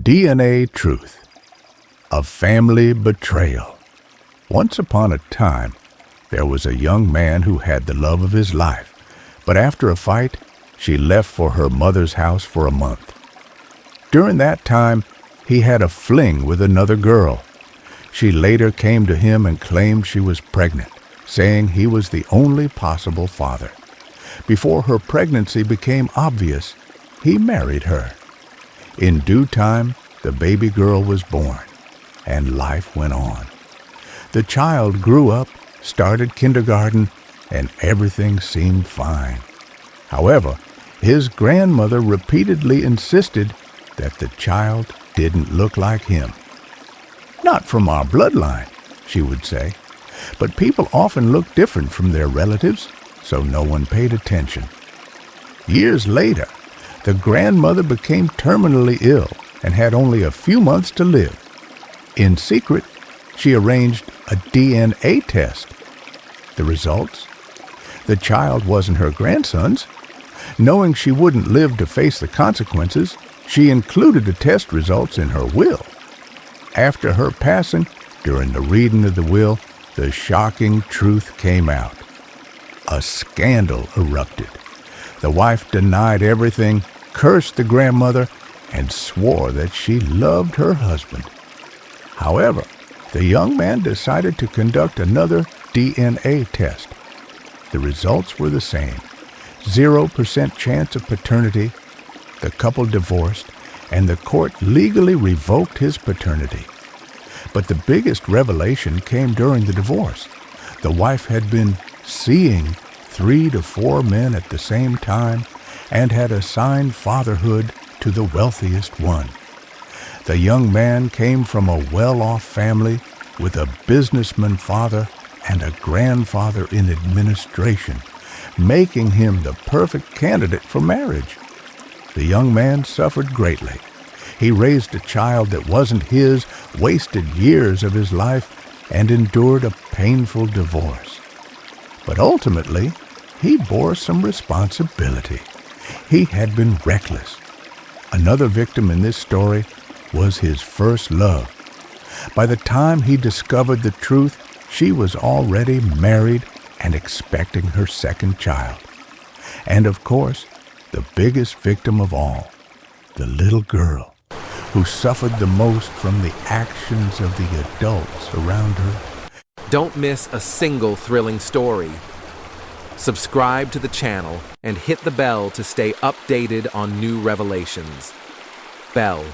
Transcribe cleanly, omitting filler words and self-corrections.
DNA Truth. A family betrayal. Once upon a time, there was a young man who had the love of his life, but after a fight, she left for her mother's house for a month. During that time, he had a fling with another girl. She later came to him and claimed she was pregnant, saying he was the only possible father. Before her pregnancy became obvious, he married her. In due time, the baby girl was born, and life went on. The child grew up, started kindergarten, and everything seemed fine. However, his grandmother repeatedly insisted that the child didn't look like him. "Not from our bloodline," she would say, but people often look different from their relatives, so no one paid attention. Years later, the grandmother became terminally ill and had only a few months to live. In secret, she arranged a DNA test. The results? The child wasn't her grandson's. Knowing she wouldn't live to face the consequences, she included the test results in her will. After her passing, during the reading of the will, the shocking truth came out. A scandal erupted. The wife denied everything, cursed the grandmother, and swore that she loved her husband. However, the young man decided to conduct another DNA test. The results were the same. 0% chance of paternity. The couple divorced, and the court legally revoked his paternity. But the biggest revelation came during the divorce. The wife had been seeing 3 to 4 men at the same time and had assigned fatherhood to the wealthiest one. The young man came from a well-off family with a businessman father and a grandfather in administration, making him the perfect candidate for marriage. The young man suffered greatly. He raised a child that wasn't his, wasted years of his life, and endured a painful divorce. But ultimately, he bore some responsibility. He had been reckless. Another victim in this story was his first love. By the time he discovered the truth, she was already married and expecting her second child. And of course, the biggest victim of all, the little girl, who suffered the most from the actions of the adults around her. Don't miss a single thrilling story. Subscribe to the channel and hit the bell to stay updated on new revelations. Bell.